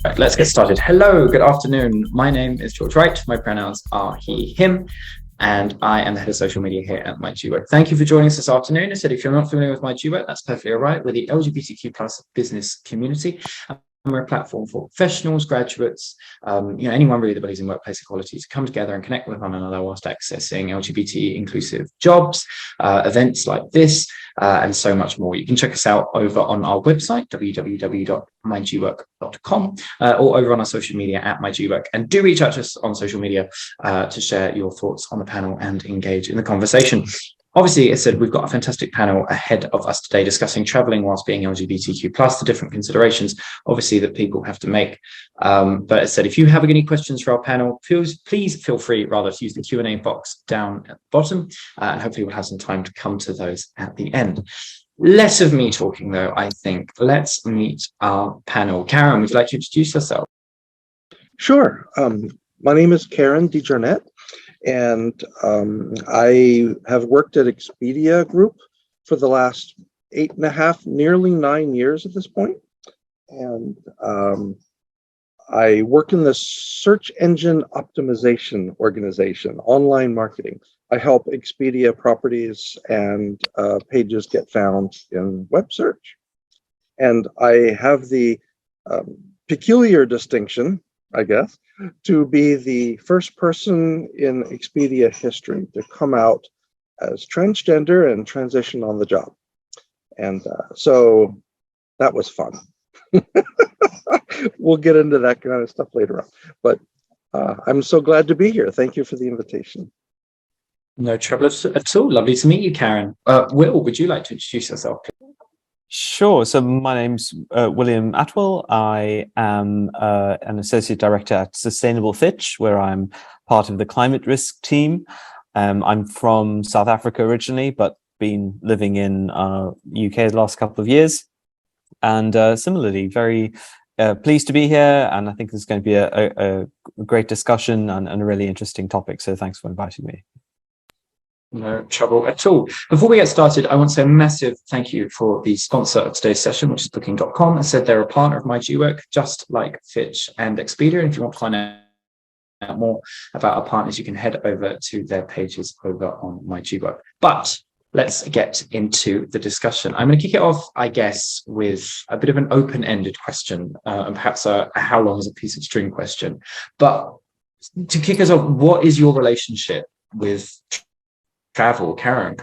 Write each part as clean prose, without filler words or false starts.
Right, let's get started. Hello, good afternoon. My name is George Wright. My pronouns are he, him, and I am the head of social media here at MyGWork. Thank you for joining us this afternoon. I said, if you're not familiar with MyGWork, that's perfectly all right. We're the LGBTQ plus business community. We're a platform for professionals, graduates, anyone really that believes in workplace equality to come together and connect with one another whilst accessing LGBT inclusive jobs, events like this, and so much more. You can check us out over on our website, www.mygwork.com, or over on our social media at MyGWork. And do reach out to us on social media to share your thoughts on the panel and engage in the conversation. Obviously, as I said, we've got a fantastic panel ahead of us today discussing traveling whilst being LGBTQ plus, the different considerations, obviously, that people have to make. But as I said, if you have any questions for our panel, please feel free rather to use the Q&A box down at the bottom, and hopefully we'll have some time to come to those at the end. Less of me talking, though, I think. Let's meet our panel. Karen, would you like to introduce yourself? Sure. My name is Karen DeJarnette. And I have worked at Expedia Group for the last 8.5, nearly 9 years at this point. And I work in the search engine optimization organization, online marketing. I help Expedia properties and pages get found in web search. And I have the peculiar distinction, I guess, to be the first person in Expedia history to come out as transgender and transition on the job. And so that was fun. We'll get into that kind of stuff later on. But I'm so glad to be here. Thank you for the invitation. No trouble at all. Lovely to meet you, Karen. Will, would you like to introduce yourself? Sure. So my name's William Atwell. I am an associate director at Sustainable Fitch, where I'm part of the climate risk team. I'm from South Africa originally, but been living in UK the last couple of years. And similarly, very pleased to be here. And I think there's going to be a great discussion and a really interesting topic. So thanks for inviting me. No trouble at all. Before we get started, I want to say a massive thank you for the sponsor of today's session, which is Booking.com. I said they're a partner of MyGWork, just like Fitch and Expedia. And if you want to find out more about our partners, you can head over to their pages over on MyGWork. But let's get into the discussion. I'm going to kick it off, I guess, with a bit of an open-ended question, and perhaps a how long is a piece of string question. But to kick us off, what is your relationship with travel, Karen?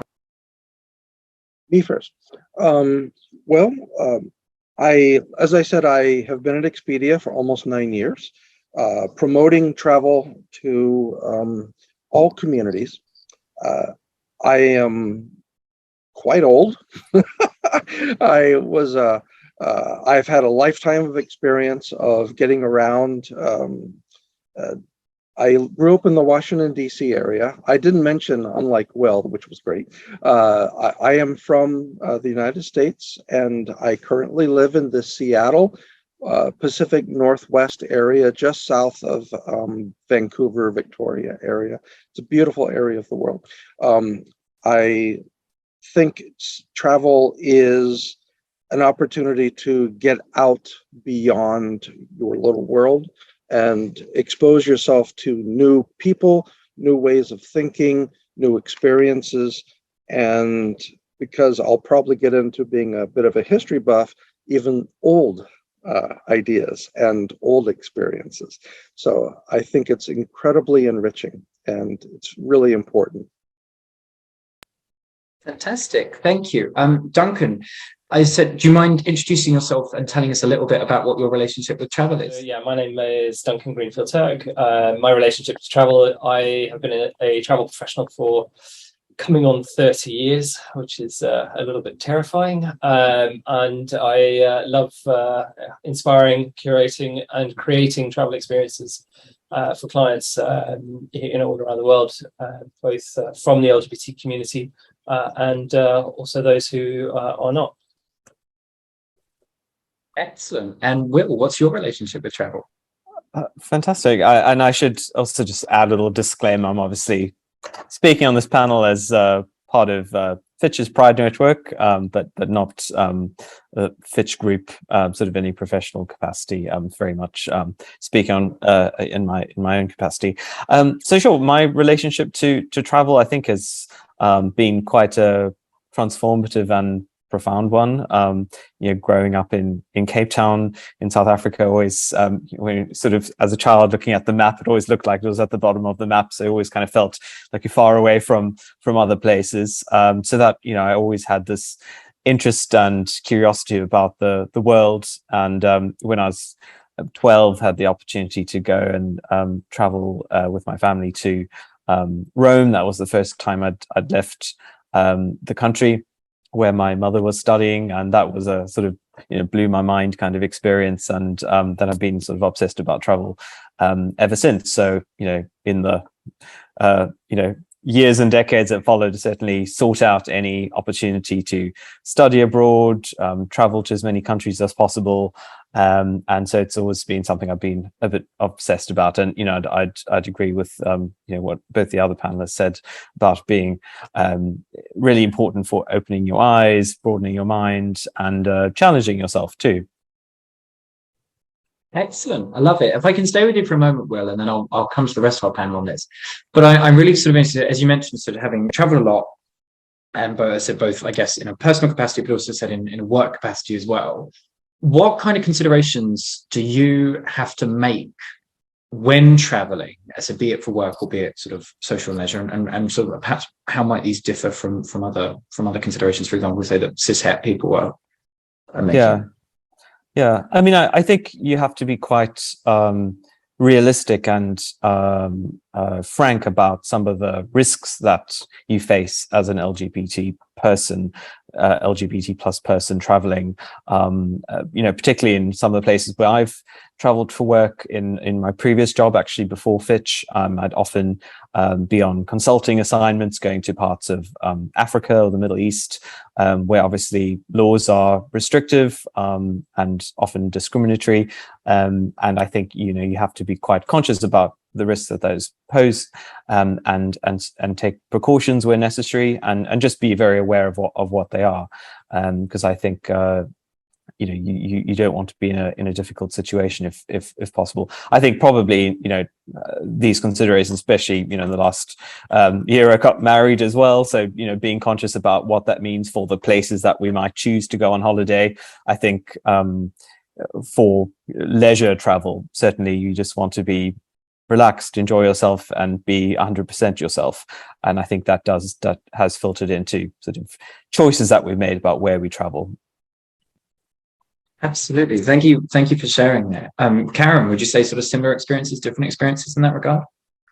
Me first. As I said, I have been at Expedia for almost 9 years, promoting travel to all communities. I am quite old. I've had a lifetime of experience of getting around. I grew up in the Washington, D.C. area. I didn't mention, unlike Will, which was great, I am from the United States, and I currently live in the Seattle, Pacific Northwest area, just south of Vancouver, Victoria area. It's a beautiful area of the world. I think travel is an opportunity to get out beyond your little world and expose yourself to new people, new ways of thinking, new experiences. And because I'll probably get into being a bit of a history buff, even old ideas and old experiences. So I think it's incredibly enriching and it's really important. Fantastic. Thank you. Duncan, I said, do you mind introducing yourself and telling us a little bit about what your relationship with travel is? My name is Duncan Greenfield-Turk. My relationship to travel, I have been a travel professional for coming on 30 years, which is a little bit terrifying. And I love inspiring, curating and creating travel experiences for clients all around the world, both from the LGBT community and also those who are not. Excellent. And Will, what's your relationship with travel? Fantastic. And I should also just add a little disclaimer. I'm obviously speaking on this panel as part of Fitch's Pride Network, but not Fitch Group, sort of any professional capacity. Very much speaking on in my own capacity. So sure, my relationship to travel, I think, has been quite a transformative and profound one. Growing up in Cape Town in South Africa, always when sort of as a child looking at the map, it always looked like it was at the bottom of the map. So I always kind of felt like you're far away from other places. So that, I always had this interest and curiosity about the world. And when I was 12, had the opportunity to go and travel with my family to Rome. That was the first time I'd left the country where my mother was studying, and that was a sort of blew my mind kind of experience. And then I've been sort of obsessed about travel ever since. So in the years and decades that followed, certainly sought out any opportunity to study abroad, travel to as many countries as possible. And so it's always been something I've been a bit obsessed about. And, I'd agree with, what both the other panelists said about being really important for opening your eyes, broadening your mind, and challenging yourself too. Excellent. I love it. If I can stay with you for a moment, Will, and then I'll come to the rest of our panel on this. But I'm really sort of interested, as you mentioned, sort of having traveled a lot, and both, I guess, in a personal capacity, but also said in a work capacity as well. What kind of considerations do you have to make when traveling, be it for work or be it sort of social leisure, and sort of perhaps how might these differ from other considerations? For example, say that cishet people are making. Yeah. I mean, I think you have to be quite realistic and frank about some of the risks that you face as an LGBT plus person traveling, particularly in some of the places where I've traveled for work in my previous job, actually before Fitch. I'd often be on consulting assignments going to parts of Africa or the Middle East, where obviously laws are restrictive and often discriminatory. And I think, you have to be quite conscious about the risks that those pose, and take precautions where necessary, and just be very aware of what they are, because I think you don't want to be in a difficult situation if possible. I think probably these considerations, especially in the last year, I got married as well, so being conscious about what that means for the places that we might choose to go on holiday. I think for leisure travel, certainly you just want to be relaxed, enjoy yourself, and be 100% yourself. And I think that has filtered into sort of choices that we've made about where we travel. Absolutely. Thank you for sharing that. Karen, would you say sort of similar experiences, different experiences in that regard?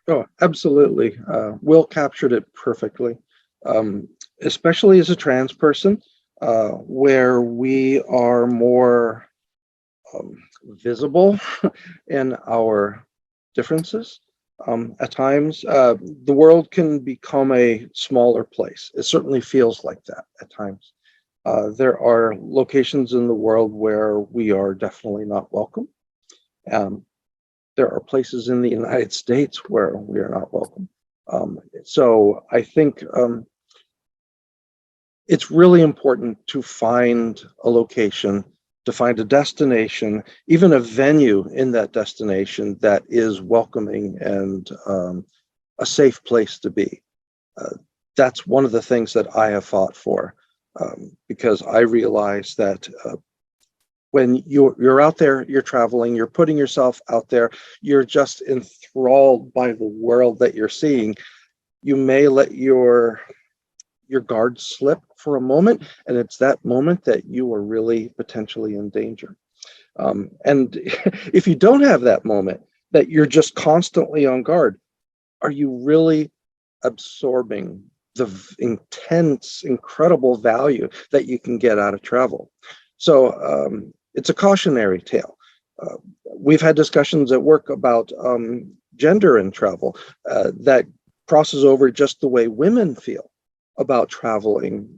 Oh, absolutely. Will captured it perfectly, especially as a trans person, where we are more visible in our differences. At times, the world can become a smaller place. It certainly feels like that at times. There are locations in the world where we are definitely not welcome. There are places in the United States where we are not welcome. So I think it's really important to find a location, to find a destination, even a venue in that destination that is welcoming and a safe place to be. That's one of the things that I have fought for, because I realize that when you're out there, you're traveling, you're putting yourself out there, you're just enthralled by the world that you're seeing. You may let your guard slip for a moment, and it's that moment that you are really potentially in danger. And if you don't have that moment, that you're just constantly on guard, are you really absorbing the intense, incredible value that you can get out of travel? So it's a cautionary tale. We've had discussions at work about gender in travel that crosses over just the way women feel about traveling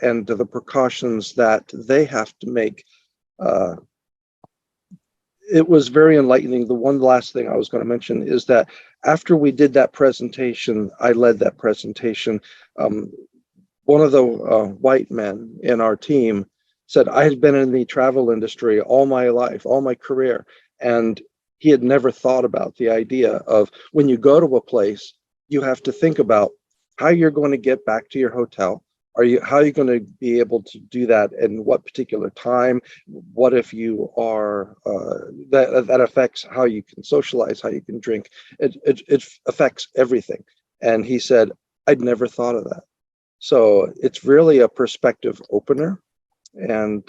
and the precautions that they have to make. It was very enlightening. The one last thing I was going to mention is that after we did that presentation, I led that presentation. one of the white men in our team said, I had been in the travel industry all my life, all my career, and he had never thought about the idea of when you go to a place, you have to think about how you're going to get back to your hotel. How are you going to be able to do that and what particular time? What if you are, that affects how you can socialize, how you can drink. It affects everything. And he said, I'd never thought of that. So it's really a perspective opener, and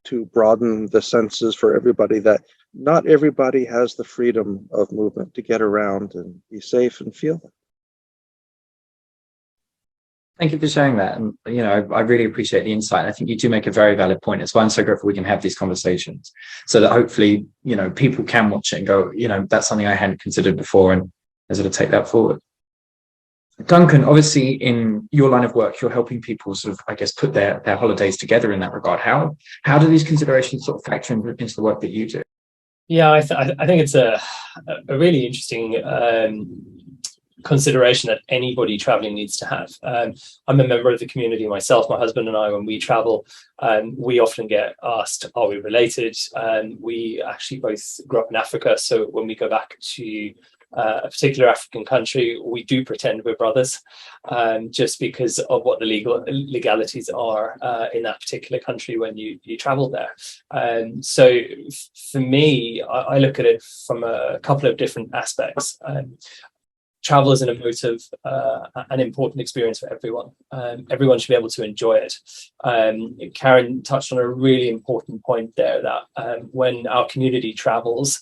to broaden the senses for everybody that not everybody has the freedom of movement to get around and be safe and feel it. Thank you for sharing that. And, you know, I really appreciate the insight. I think you do make a very valid point. It's why I'm so grateful we can have these conversations so that hopefully, you know, people can watch it and go, you know, that's something I hadn't considered before, and sort of take that forward. Duncan, obviously in your line of work, you're helping people sort of, I guess, put their holidays together in that regard. How do these considerations sort of factor into the work that you do? Yeah, I think it's a really interesting consideration that anybody traveling needs to have. I'm a member of the community myself. My husband and I, when we travel, we often get asked, are we related? We actually both grew up in Africa. So when we go back to a particular African country, we do pretend we're brothers, just because of what the legalities are in that particular country when you travel there. So for me, I look at it from a couple of different aspects. Travel is an emotive, an important experience for everyone. Everyone should be able to enjoy it. Karen touched on a really important point there, that when our community travels,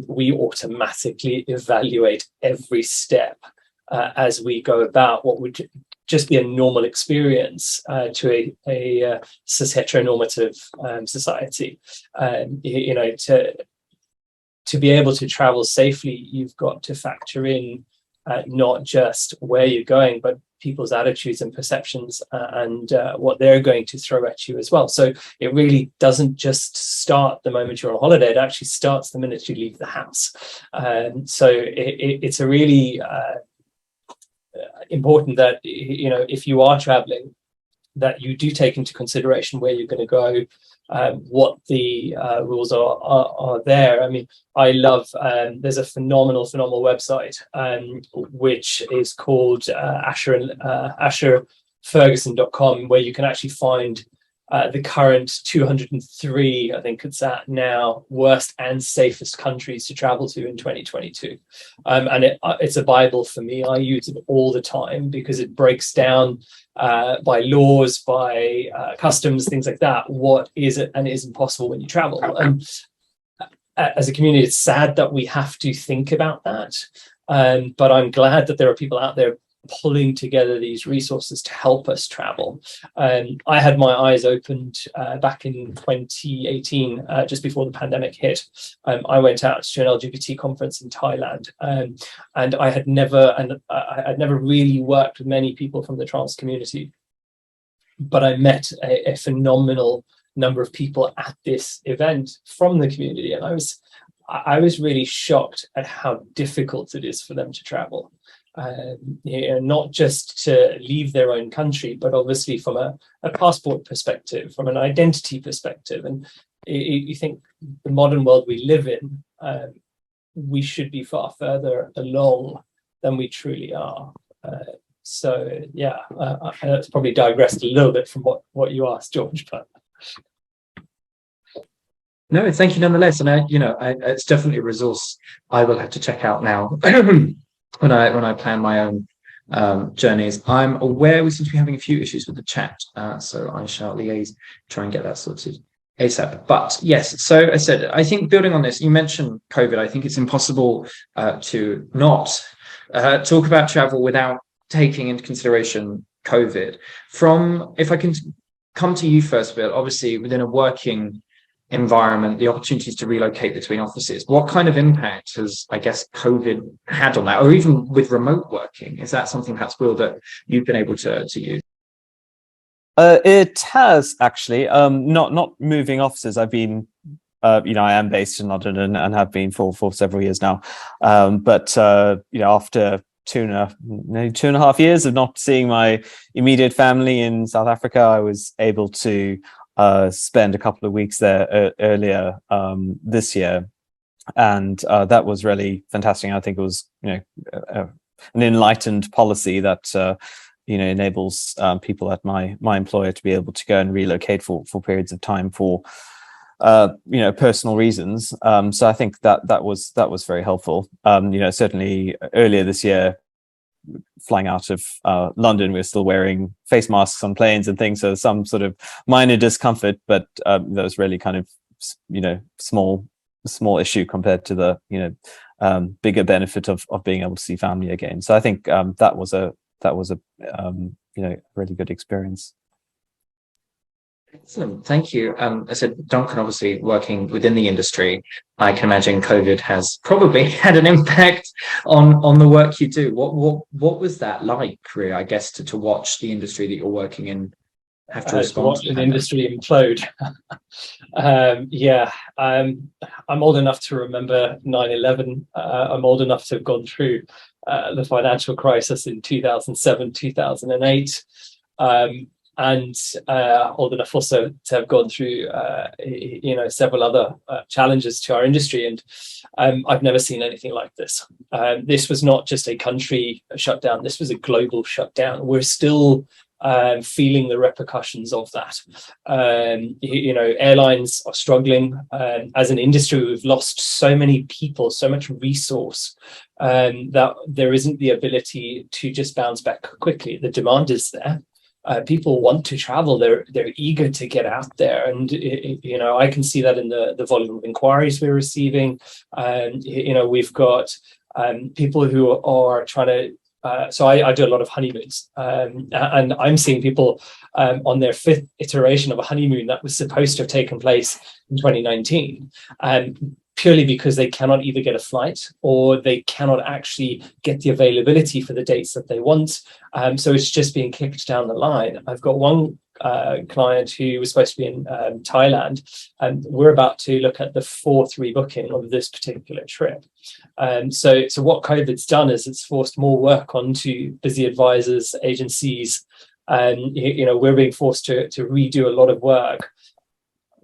we automatically evaluate every step as we go about what would just be a normal experience to a cis heteronormative society. You know, to be able to travel safely, you've got to factor in not just where you're going, but people's attitudes and perceptions and what they're going to throw at you as well. So it really doesn't just start the moment you're on holiday, it actually starts the minute you leave the house. So it's a really important that, you know, if you are traveling, that you do take into consideration where you're going to go, what the rules are there. I mean, I love, there's a phenomenal website, which is called asherferguson.com, where you can actually find the current 203, I think it's at now, worst and safest countries to travel to in 2022. And it's a Bible for me. I use it all the time because it breaks down by laws, by customs, things like that, what is it and isn't possible when you travel. And as a community, it's sad that we have to think about that. But I'm glad that there are people out there pulling together these resources to help us travel. I had my eyes opened back in 2018, just before the pandemic hit. I went out to an LGBT conference in Thailand, and I had never really worked with many people from the trans community, but I met a phenomenal number of people at this event from the community, and I was really shocked at how difficult it is for them to travel. You know, not just to leave their own country, but obviously from a passport perspective, from an identity perspective. And you think the modern world we live in, we should be far further along than we truly are. So yeah, that's probably digressed a little bit from what you asked, George, but. No, thank you nonetheless. And it's definitely a resource I will have to check out now. When I plan my own journeys. I'm aware we seem to be having a few issues with the chat, so I shall liaise, try and get that sorted ASAP. But yes, so I said, I think building on this, you mentioned COVID. I think it's impossible to not talk about travel without taking into consideration COVID. If I can come to you first, Bill, obviously within a working environment, the opportunities to relocate between offices, what kind of impact has, I guess, COVID had on that, or even with remote working? Is that something perhaps, Will, that you've been able to use? It has actually, not moving offices. I've been, I am based in London and have been for several years now. But after nearly 2.5 years of not seeing my immediate family in South Africa, I was able to spend a couple of weeks there earlier this year, and that was really fantastic. I think it was, an enlightened policy that enables people at my employer to be able to go and relocate for periods of time for personal reasons. So I think that was very helpful. Certainly earlier this year, flying out of London, we were still wearing face masks on planes and things, so some sort of minor discomfort, but that was really kind of small issue compared to the bigger benefit of being able to see family again. So I think that was a really good experience. Excellent, thank you. I said, Duncan, obviously working within the industry, I can imagine COVID has probably had an impact on the work you do. What was that like, really, I guess, to watch the industry that you're working in have to respond watch an industry implode? I'm old enough to remember 9/11. I'm old enough to have gone through the financial crisis in 2007, 2008. And old enough also to have gone through, several other challenges to our industry. And I've never seen anything like this. This was not just a country shutdown. This was a global shutdown. We're still feeling the repercussions of that. Airlines are struggling. As an industry, we've lost so many people, so much resource, that there isn't the ability to just bounce back quickly. The demand is there. People want to travel. They're eager to get out there, and I can see that in the volume of inquiries we're receiving. We've got people who are trying to. So I do a lot of honeymoons, and I'm seeing people on their 5th iteration of a honeymoon that was supposed to have taken place in 2019. Purely because they cannot either get a flight or they cannot actually get the availability for the dates that they want. So it's just being kicked down the line. I've got one client who was supposed to be in Thailand, and we're about to look at the 4th rebooking of this particular trip. So what COVID's done is it's forced more work onto busy advisors, agencies, and we're being forced to redo a lot of work,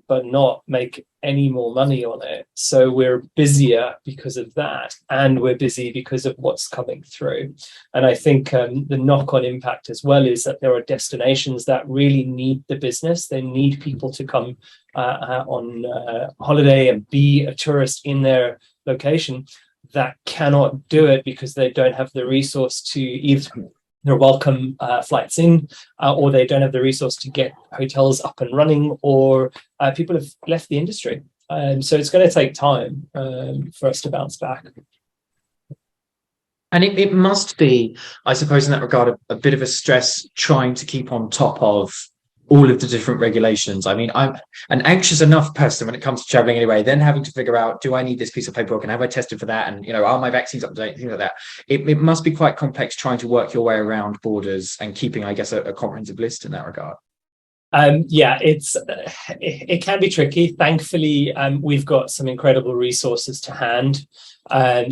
but not make any more money on it. So we're busier because of that, and we're busy because of what's coming through. And I think the knock-on impact as well is that there are destinations that really need the business. They need people to come on holiday and be a tourist in their location that cannot do it because they don't have the resource to either their welcome flights in, or they don't have the resource to get hotels up and running, or people have left the industry. So it's going to take time for us to bounce back. And it must be, I suppose, in that regard, a bit of a stress trying to keep on top of all of the different regulations. I mean, I'm an anxious enough person when it comes to traveling anyway, then having to figure out, do I need this piece of paperwork, and have I tested for that? And, are my vaccines up to date? Things like that. It must be quite complex trying to work your way around borders and keeping, I guess, a comprehensive list in that regard. It can be tricky. Thankfully, we've got some incredible resources to hand.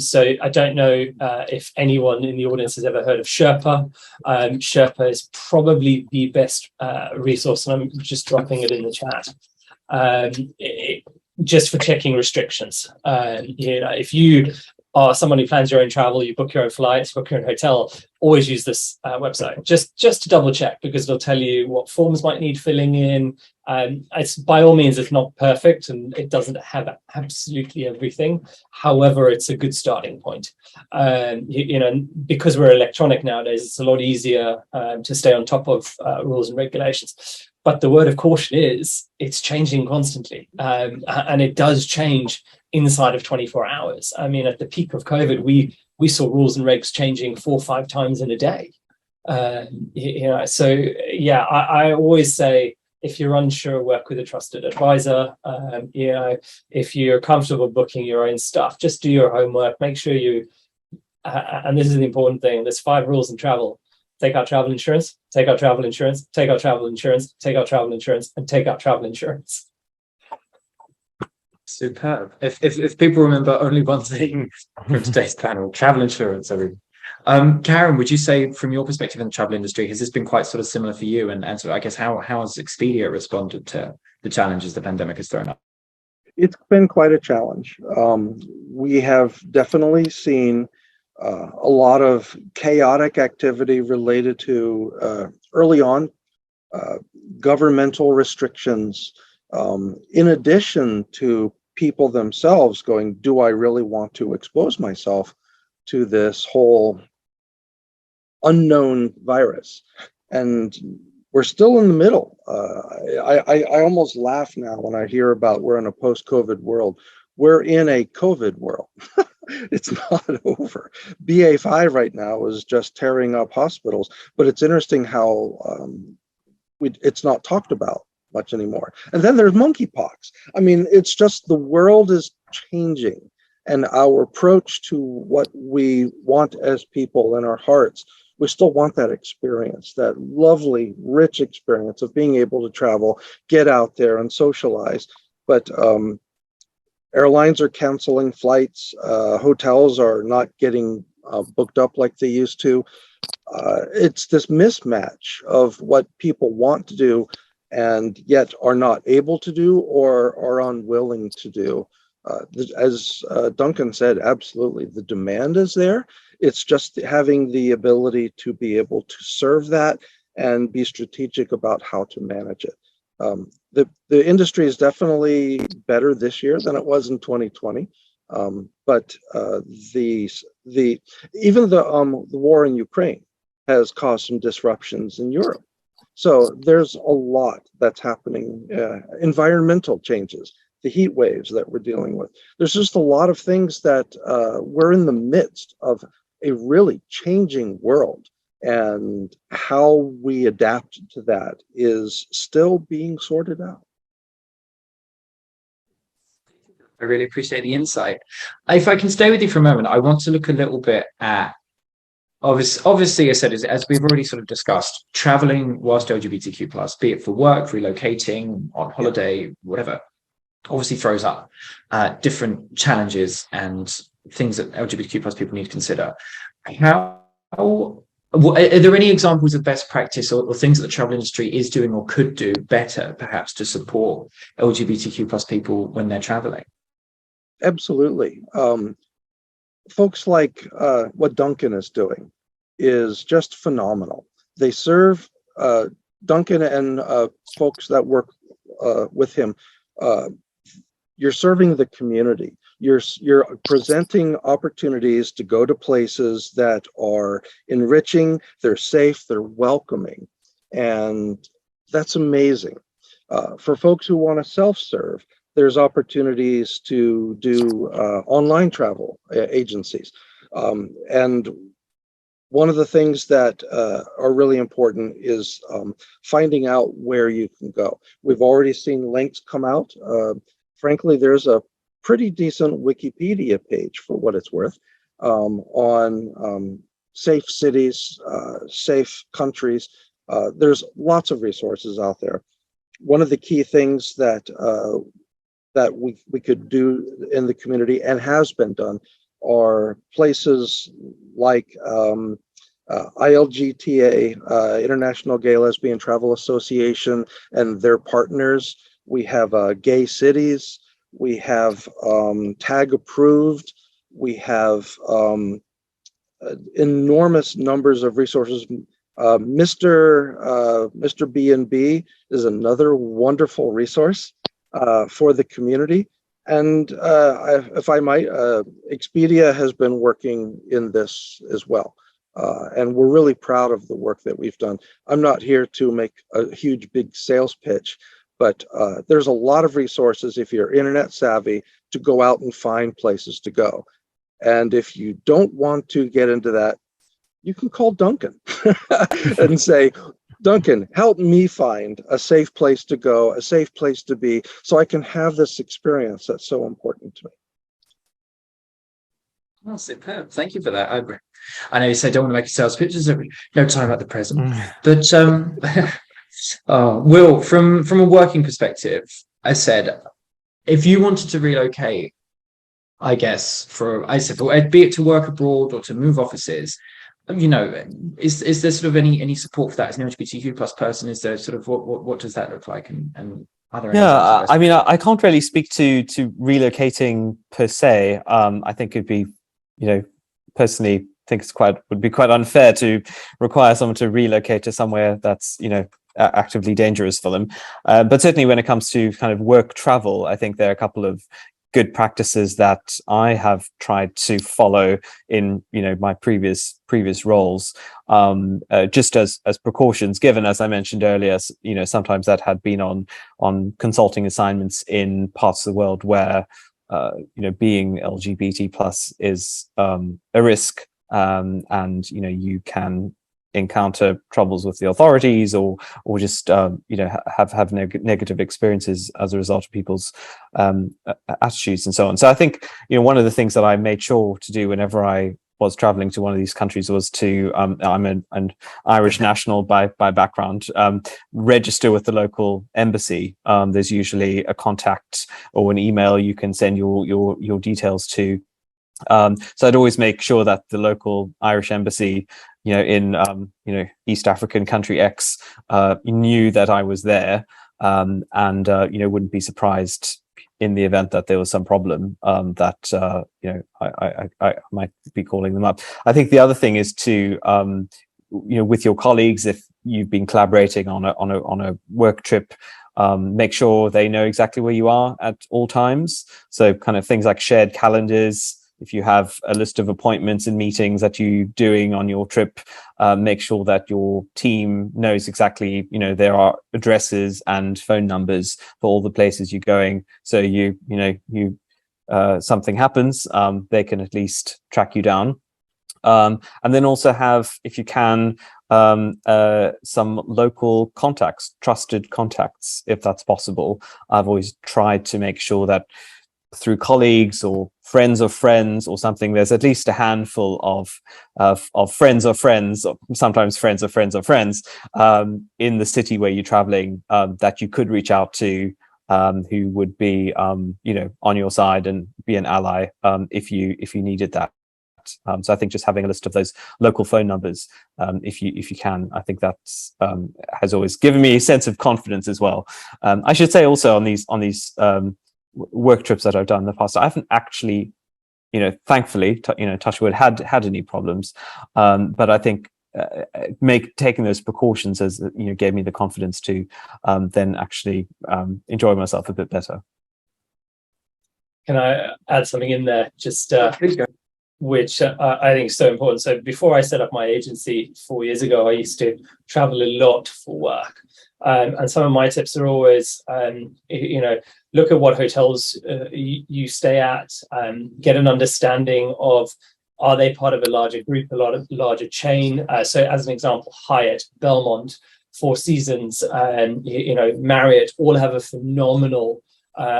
So I don't know if anyone in the audience has ever heard of Sherpa. Sherpa is probably the best resource, and I'm just dropping it in the chat. Just for checking restrictions. If you are someone who plans your own travel, you book your own flights, book your own hotel, always use this website just to double check, because it'll tell you what forms might need filling in. It's by all means, it's not perfect and it doesn't have absolutely everything. However, it's a good starting point. Because we're electronic nowadays, it's a lot easier to stay on top of rules and regulations. But the word of caution is it's changing constantly, and it does change inside of 24 hours. I mean, at the peak of COVID, we saw rules and regs changing 4 or 5 times in a day. I always say, if you're unsure, work with a trusted advisor. If you're comfortable booking your own stuff, just do your homework. Make sure you, and this is the important thing, there's 5 rules in travel. Take out travel insurance, take out travel insurance, take out travel insurance, take out travel insurance, and take out travel insurance. Superb. If people remember only one thing from today's panel, travel insurance, everyone. Karen, would you say from your perspective in the travel industry, has this been quite sort of similar for you? And so I guess how has Expedia responded to the challenges the pandemic has thrown up? It's been quite a challenge. We have definitely seen a lot of chaotic activity related to early on governmental restrictions, in addition to people themselves going, do I really want to expose myself to this whole unknown virus? And we're still in the middle. I almost laugh now when I hear about we're in a post-COVID world. We're in a COVID world. It's not over. BA5 right now is just tearing up hospitals, but it's interesting how it's not talked about much anymore. And then there's monkeypox. I mean, it's just the world is changing, and our approach to what we want as people in our hearts, we still want that experience, that lovely, rich experience of being able to travel, get out there and socialize. But airlines are canceling flights. Hotels are not getting booked up like they used to. It's this mismatch of what people want to do and yet are not able to do or are unwilling to do. As Duncan said, absolutely, the demand is there. It's just having the ability to be able to serve that and be strategic about how to manage it. The industry is definitely better this year than it was in 2020, but even the war in Ukraine has caused some disruptions in Europe. So there's a lot that's happening. Environmental changes, the heat waves that we're dealing with. There's just a lot of things that we're in the midst of a really changing world, and how we adapt to that is still being sorted out. I really appreciate the insight. If I can stay with you for a moment, I want to look a little bit at, obviously, I said, as we've already sort of discussed, traveling whilst LGBTQ plus, be it for work, relocating, on holiday, whatever, obviously throws up different challenges and things that LGBTQ plus people need to consider. Are there any examples of best practice or things that the travel industry is doing or could do better, perhaps, to support LGBTQ plus people when they're traveling? Absolutely. Folks like what Duncan is doing is just phenomenal. They serve Duncan and folks that work with him. You're serving the community. You're presenting opportunities to go to places that are enriching, they're safe, they're welcoming, and that's amazing. For folks who want to self-serve, there's opportunities to do online travel agencies. And one of the things that are really important is finding out where you can go. We've already seen links come out. Frankly, there's a pretty decent Wikipedia page, for what it's worth, on safe cities, safe countries. There's lots of resources out there. One of the key things that we could do in the community and has been done are places like ILGTA, International Gay Lesbian Travel Association, and their partners. We have gay cities. We have tag approved. We have enormous numbers of resources. Mr. B&B is another wonderful resource for the community. And if I might, Expedia has been working in this as well. And we're really proud of the work that we've done. I'm not here to make a huge, big sales pitch, but there's a lot of resources if you're internet savvy to go out and find places to go. And if you don't want to get into that, you can call Duncan and say, Duncan, help me find a safe place to go, a safe place to be, so I can have this experience that's so important to me. Oh, superb. Thank you for that. I know you said don't want to make sales pitches. No time at the present. But Will, from a working perspective, I said, if you wanted to relocate, I guess, be it to work abroad or to move offices, is there sort of any support for that as an LGBTQ plus person? Is there sort of what does that look like, and are there any Yeah, I mean, I can't really speak to relocating per se. I think it'd be, personally think would be quite unfair to require someone to relocate to somewhere that's, actively dangerous for them. But certainly when it comes to kind of work travel, I think there are a couple of good practices that I have tried to follow in, my previous roles, just as precautions, given, as I mentioned earlier, sometimes that had been on consulting assignments in parts of the world where, being LGBT plus is a risk, and you can encounter troubles with the authorities, or just have negative experiences as a result of people's attitudes and so on. So I think one of the things that I made sure to do whenever I was traveling to one of these countries was to I'm an Irish national by background, register with the local embassy. There's usually a contact or an email you can send your details to. So I'd always make sure that the local Irish embassy, in East African country X, knew that I was there, and wouldn't be surprised in the event that there was some problem, that I might be calling them up. I think the other thing is to with your colleagues, if you've been collaborating on a work trip, make sure they know exactly where you are at all times. So kind of things like shared calendars. If you have a list of appointments and meetings that you're doing on your trip, make sure that your team knows exactly, there are addresses and phone numbers for all the places you're going. So something happens, they can at least track you down. And then also have, if you can, some local contacts, trusted contacts, if that's possible. I've always tried to make sure that through colleagues or friends of friends or something, there's at least a handful of friends of friends, or sometimes friends of friends of friends, in the city where you're traveling, that you could reach out to, who would be on your side and be an ally, if you needed that. So I think just having a list of those local phone numbers, if you can, I think that's has always given me a sense of confidence as well. I should say also on these work trips that I've done in the past, I haven't actually, thankfully, touch wood, had any problems. But I think taking those precautions as gave me the confidence to then actually enjoy myself a bit better. Can I add something in there? Just Please go. Which I think is so important. So before I set up my agency 4 years ago, I used to travel a lot for work. And some of my tips are always, look at what hotels you stay at, get an understanding of, are they part of a larger group, a larger chain? So as an example, Hyatt, Belmont, Four Seasons, Marriott all have a phenomenal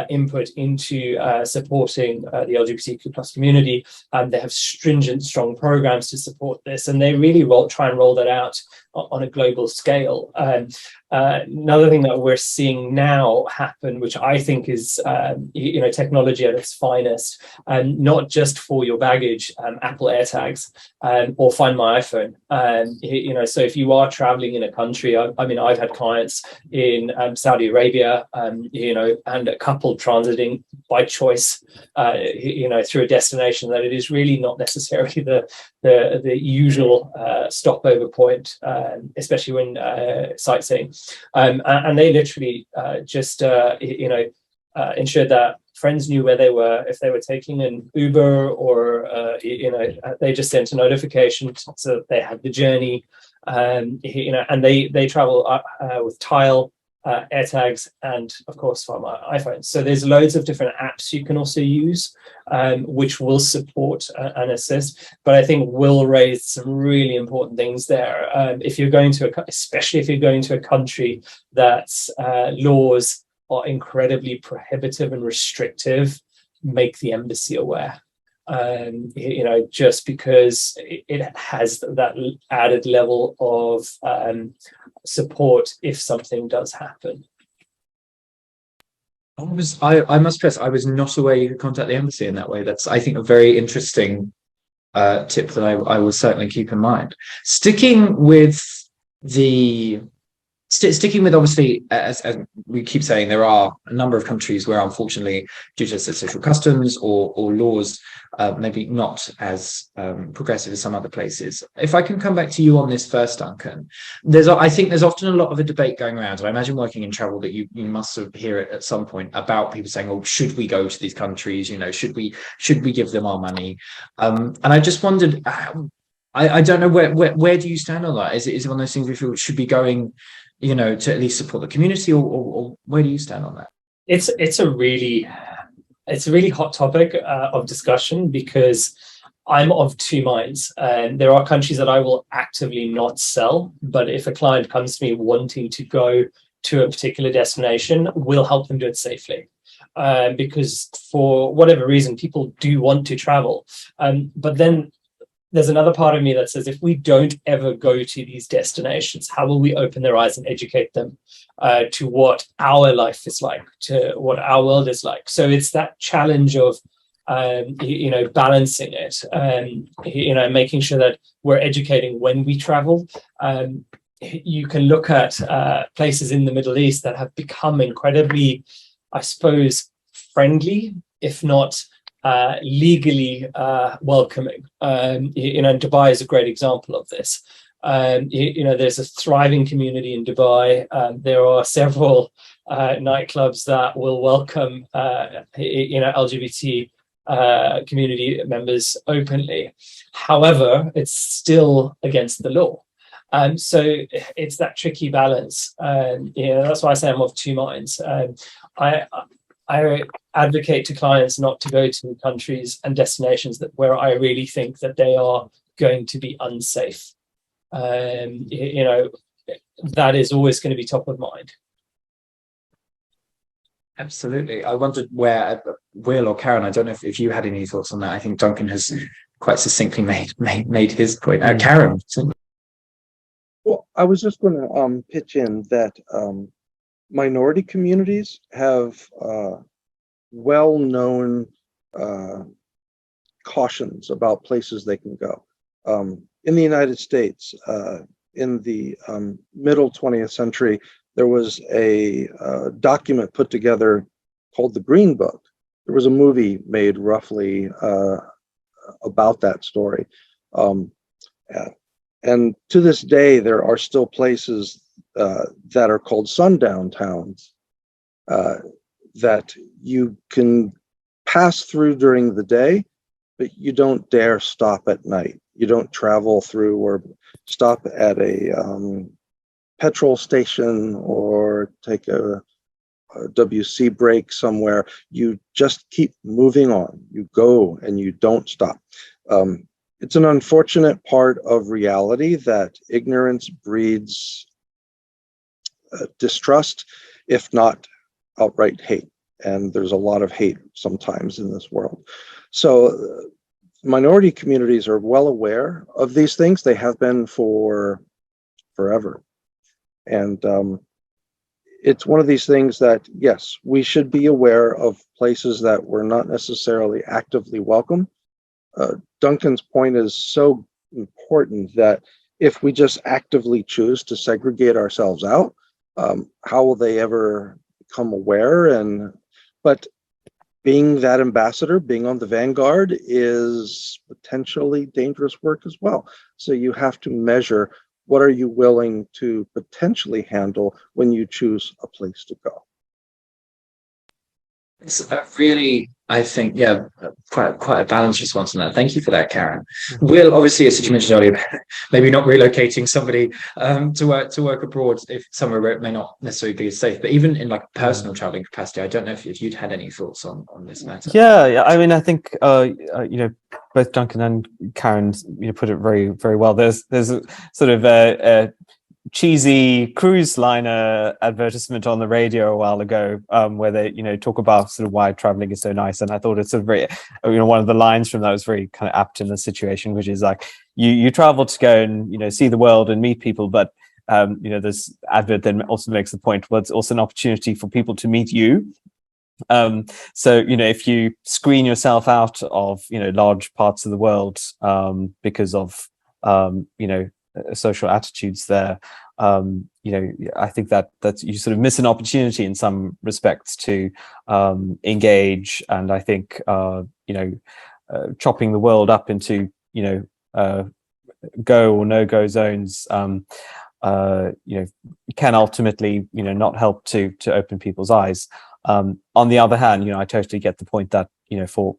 input into supporting the LGBTQ plus community. They have stringent, strong programs to support this, and they really try and roll that out on a global scale. Another thing that we're seeing now happen, which I think is technology at its finest, and not just for your baggage, Apple AirTags, or Find My iPhone. So if you are traveling in a country, I've had clients in Saudi Arabia, and a couple transiting by choice, through a destination that it is really not necessarily the usual stopover point, especially when sightseeing. And they literally just ensured that friends knew where they were. If they were taking an Uber or they just sent a notification so that they had the journey. And they travel with Tile, AirTags, and of course Find My iPhone. So there's loads of different apps you can also use, which will support and assist, but I think will raise some really important things there. If you're going to especially if you're going to a country that's laws are incredibly prohibitive and restrictive, make the embassy aware. Just because it has that added level of support if something does happen. I must stress, I was not aware you could contact the embassy in that way. That's, I think, a very interesting tip that I will certainly keep in mind. Sticking with obviously, as we keep saying, there are a number of countries where, unfortunately, due to social customs or laws, maybe not as progressive as some other places. If I can come back to you on this first, Duncan, I think there's often a lot of a debate going around, and I imagine working in travel that you must hear it at some point, about people saying, "Oh, should we go to these countries? Should we give them our money?" And I just wondered, I don't know where do you stand on that? Is it one of those things we feel should be going, to at least support the community, or where do you stand on that? It's a really hot topic of discussion, because I'm of two minds. And there are countries that I will actively not sell, but if a client comes to me wanting to go to a particular destination, we'll help them do it safely. Because for whatever reason, people do want to travel. But then there's another part of me that says, if we don't ever go to these destinations, how will we open their eyes and educate them to what our life is like, to what our world is like? So it's that challenge of, balancing it, making sure that we're educating when we travel. You can look at places in the Middle East that have become incredibly, I suppose, friendly, if not legally welcoming. Dubai is a great example of this. There's a thriving community in Dubai. There are several nightclubs that will welcome LGBT community members openly. However, it's still against the law. So it's that tricky balance. That's why I say I'm of two minds. I advocate to clients not to go to countries and destinations where I really think that they are going to be unsafe. That is always going to be top of mind. Absolutely. I wondered where Will or Karen, I don't know if you had any thoughts on that. I think Duncan has quite succinctly made his point. Karen. Well, I was just going to pitch in that minority communities have well-known cautions about places they can go. In the United States, in the middle 20th century, there was a document put together called the Green Book. There was a movie made roughly about that story. And to this day, there are still places that are called sundown towns that you can pass through during the day, but you don't dare stop at night. You don't travel through or stop at a petrol station or take a WC break somewhere. You just keep moving on. You go and you don't stop. It's an unfortunate part of reality that ignorance breeds distrust, if not outright hate. And there's a lot of hate sometimes in this world. So minority communities are well aware of these things. They have been for forever. And it's one of these things that, yes, we should be aware of places that we're not necessarily actively welcome. Duncan's point is so important that if we just actively choose to segregate ourselves out, how will they ever become aware? But being that ambassador, being on the vanguard, is potentially dangerous work as well. So you have to measure, what are you willing to potentially handle when you choose a place to go? It's really, I think, quite a balanced response on that. Thank you for that, Karen. Will, obviously, as you mentioned earlier, maybe not relocating somebody to work abroad if somewhere where it may not necessarily be as safe, but even in like personal traveling capacity, I don't know if you'd had any thoughts on this matter. Yeah. I mean, I think both Duncan and Karen put it very, very well. There's a sort of a cheesy cruise liner advertisement on the radio a while ago, where they talk about sort of why traveling is so nice, and I thought it's a very one of the lines from that was very kind of apt in the situation, which is like you travel to go and see the world and meet people, but this advert then also makes the point, well, it's also an opportunity for people to meet you So, if you screen yourself out of, large parts of the world because of, social attitudes there, I think that you sort of miss an opportunity in some respects to engage. And I think, chopping the world up into, go or no go zones, can ultimately, not help to open people's eyes. On the other hand, I totally get the point that, for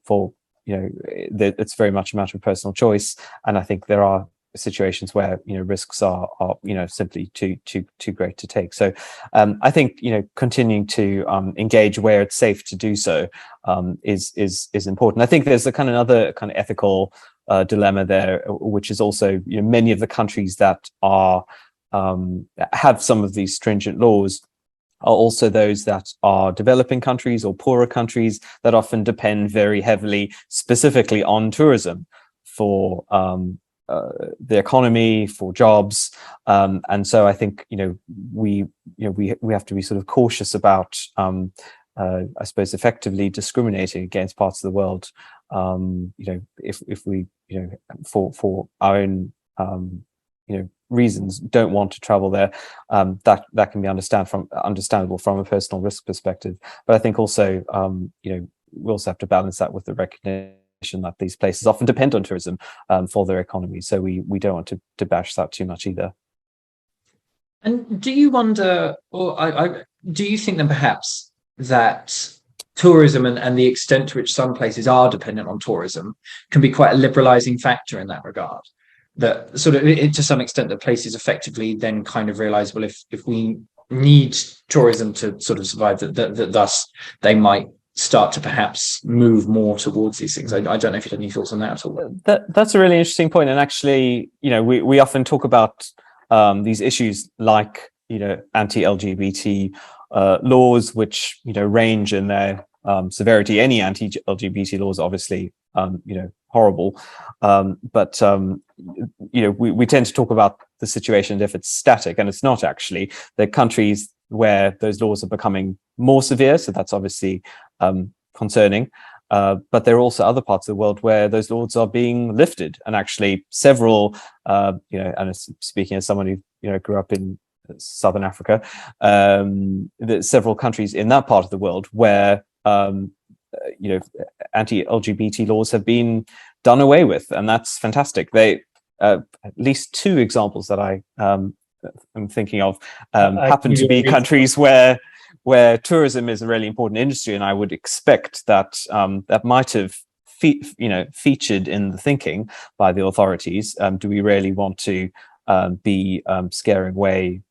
it's very much a matter of personal choice. And I think there are situations where, risks are simply too great to take. So I think, continuing to engage where it's safe to do so is important. I think there's another kind of ethical dilemma there, which is also, many of the countries that are have some of these stringent laws are also those that are developing countries or poorer countries that often depend very heavily, specifically on tourism for the economy, for jobs, and so I think we have to be sort of cautious about I suppose effectively discriminating against parts of the world. If we for our own reasons don't want to travel there, that can be understandable from a personal risk perspective. But I think also we also have to balance that with the recognition that these places often depend on tourism for their economy. So we don't want to bash that too much either. And do you wonder, or do you think then perhaps that tourism and the extent to which some places are dependent on tourism can be quite a liberalizing factor in that regard? That sort of, to some extent, that places effectively then kind of realize, well, if we need tourism to sort of survive, that thus they might start to perhaps move more towards these things. I don't know if you had any thoughts on that at all. That's a really interesting point. And actually, we often talk about these issues like, anti-LGBT laws, which, range in their severity. Any anti-LGBT laws, obviously, horrible. But we tend to talk about the situation as if it's static, and it's not actually. There are countries where those laws are becoming more severe, so that's obviously concerning. But there are also other parts of the world where those laws are being lifted, and actually several, and speaking as someone who grew up in Southern Africa, there's several countries in that part of the world where anti-LGBT laws have been done away with, and that's fantastic. They at least two examples that I am thinking of happen to be countries where tourism is a really important industry, and I would expect that that might have featured in the thinking by the authorities. Do we really want to be scaring away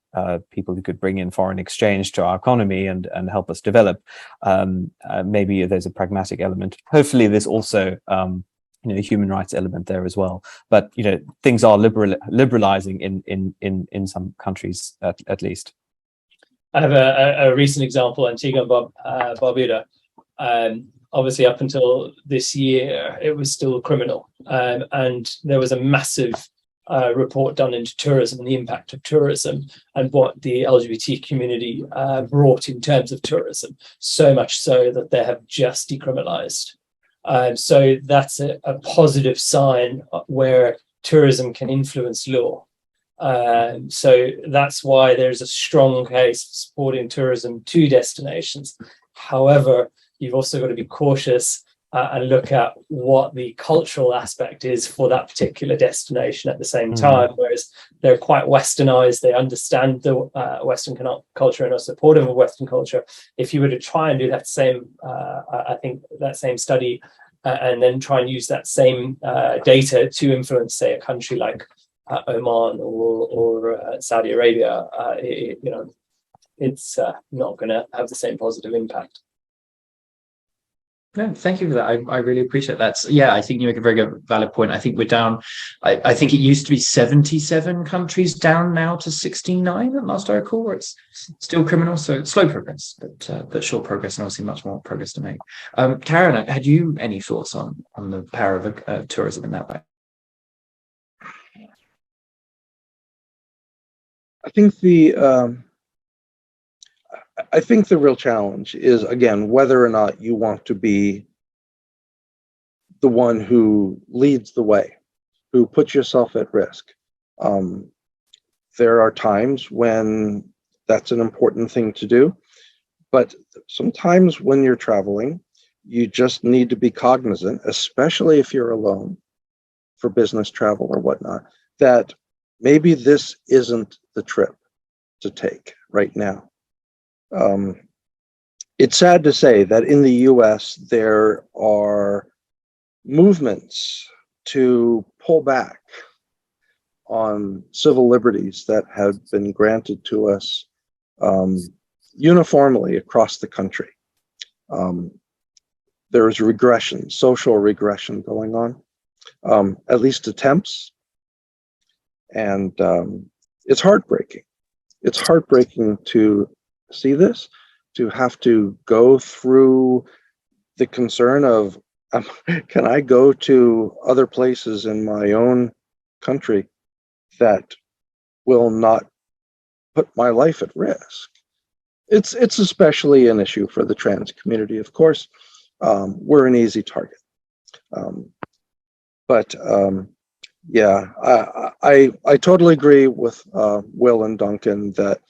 people who could bring in foreign exchange to our economy and help us develop? Maybe there's a pragmatic element. Hopefully there's also a human rights element there as well. But things are liberalizing in some countries at least. I have a recent example, Antigua and Barbuda. Obviously, up until this year, it was still criminal, and there was a massive report done into tourism and the impact of tourism and what the LGBT community brought in terms of tourism, so much so that they have just decriminalized. So that's a positive sign where tourism can influence law. So that's why there's a strong case for supporting tourism to destinations. However, you've also got to be cautious and look at what the cultural aspect is for that particular destination at the same time, whereas they're quite westernized. They understand the Western culture and are supportive of Western culture. If you were to try and do that same, I think that same study and then try and use that same data to influence, say, a country like Oman or Saudi Arabia, it's not going to have the same positive impact. No, thank you for that. I really appreciate that. Yeah, I think you make a very good, valid point. I think we're down. I think it used to be 77 countries, down now to 69 at last I recall, where it's still criminal. So it's slow progress, but sure progress, and obviously much more progress to make. Karen, had you any thoughts on the power of tourism in that way? I think I think the real challenge is, again, whether or not you want to be the one who leads the way, who puts yourself at risk. There are times when that's an important thing to do, but sometimes when you're traveling, you just need to be cognizant, especially if you're alone for business travel or whatnot, that maybe this isn't the trip to take right now. It's sad to say that in the US, there are movements to pull back on civil liberties that have been granted to us uniformly across the country. There is regression, social regression going on, at least attempts, and it's heartbreaking. It's heartbreaking to see this, to have to go through the concern of, can I go to other places in my own country that will not put my life at risk? It's especially an issue for the trans community, of course. We're an easy target. Yeah, I totally agree with Will and Duncan that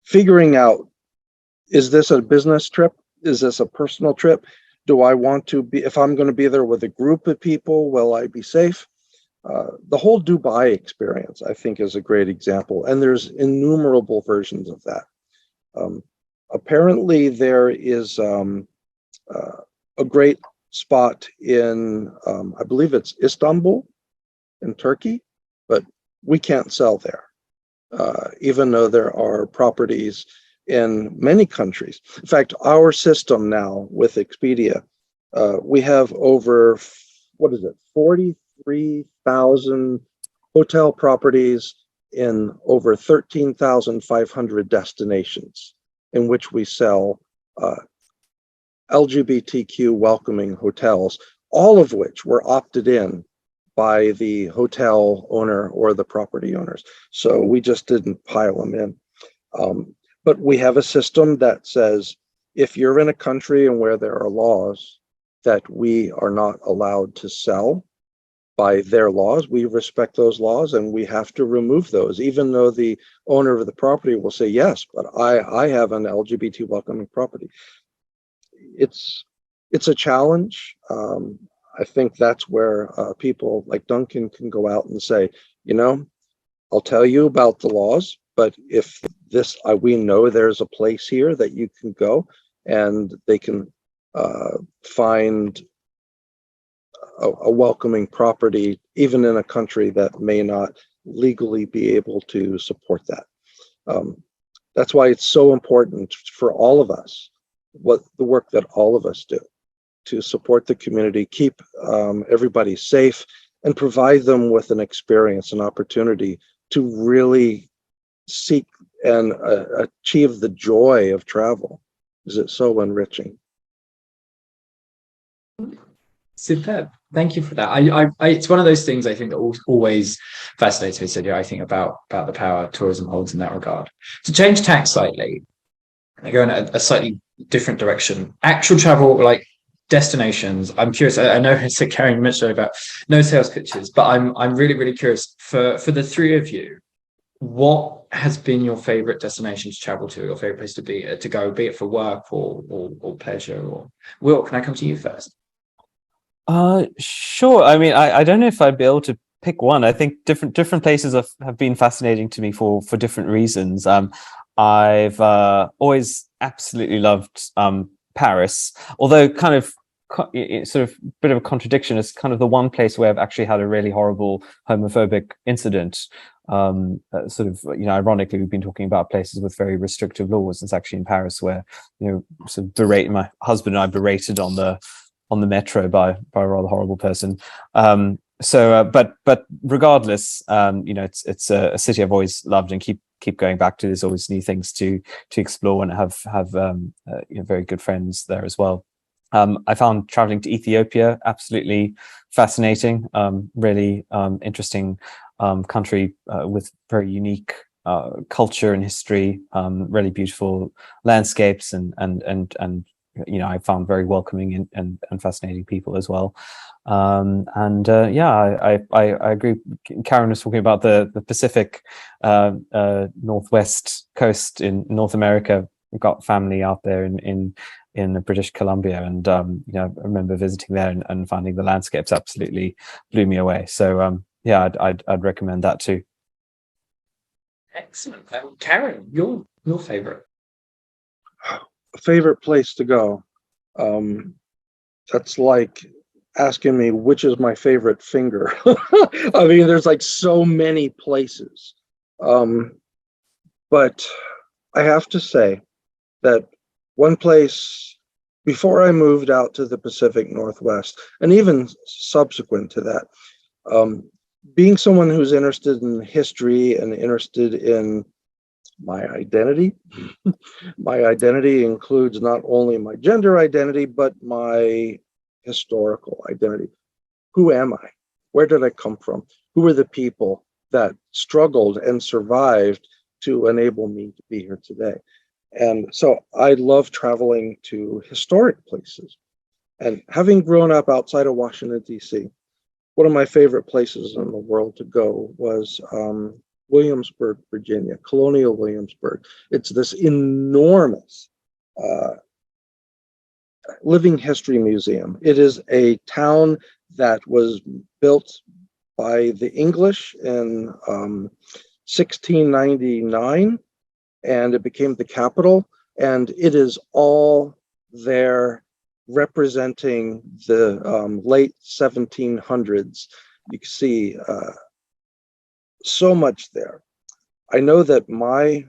figuring out, is this a business trip? Is this a personal trip? Do I want to be, if I'm going to be there with a group of people, will I be safe? The whole Dubai experience, I think, is a great example, and there's innumerable versions of that. Apparently, there is a great spot in, I believe it's Istanbul in Turkey, but we can't sell there, even though there are properties in many countries. In fact, our system now with Expedia, we have over, 43,000 hotel properties in over 13,500 destinations in which we sell LGBTQ welcoming hotels, all of which were opted in by the hotel owner or the property owners. So we just didn't pile them in. But we have a system that says, if you're in a country and where there are laws that we are not allowed to sell by their laws, we respect those laws and we have to remove those, even though the owner of the property will say, yes, but I have an LGBT welcoming property. It's a challenge. I think that's where people like Duncan can go out and say, I'll tell you about the laws, but if we know there's a place here that you can go and they can find a welcoming property, even in a country that may not legally be able to support that. That's why it's so important for all of us, the work that all of us do to support the community, keep everybody safe, and provide them with an experience, an opportunity to really seek and achieve the joy of travel. Is it so enriching? Superb. Thank you for that. I it's one of those things I think that always fascinates me. So I think about the power tourism holds in that regard. To change tack slightly, I go in a slightly different direction. Actual travel, like destinations. I'm curious. I know Karen mentioned about no sales pitches, but I'm really curious for the three of you. What has been your favorite destination to travel to, your favorite place to go, be it for work or pleasure? Or Will, can I come to you first? Sure. I mean, I don't know if I'd be able to pick one. I think different places have been fascinating to me for different reasons. I've always absolutely loved Paris, although kind of sort of bit of a contradiction. It's kind of the one place where I've actually had a really horrible homophobic incident. Sort of, ironically, we've been talking about places with very restrictive laws. It's actually in Paris where, sort of my husband and I berated on the metro by a rather horrible person. But regardless, it's a city I've always loved and keep going back to. There's always new things to explore, and have very good friends there as well. I found traveling to Ethiopia absolutely fascinating, really interesting country with very unique culture and history, really beautiful landscapes, and I found very welcoming and fascinating people as well. I agree. Karen was talking about the Pacific northwest coast in North America. We've got family out there in British Columbia, and I remember visiting there and finding the landscapes absolutely blew me away. So I'd recommend that too. Excellent. Karen, your favorite place to go. That's like asking me which is my favorite finger. I mean, there's like so many places. But I have to say that one place before I moved out to the Pacific Northwest, and even subsequent to that, being someone who's interested in history and interested in my identity. My identity includes not only my gender identity, but my historical identity. Who am I? Where did I come from? Who are the people that struggled and survived to enable me to be here today? And so I love traveling to historic places. And having grown up outside of Washington, D.C., one of my favorite places in the world to go was Williamsburg, Virginia, Colonial Williamsburg. It's this enormous living history museum. It is a town that was built by the English in 1699, and it became the capital. And it is all there representing the late 1700s. You can see so much there. I know that my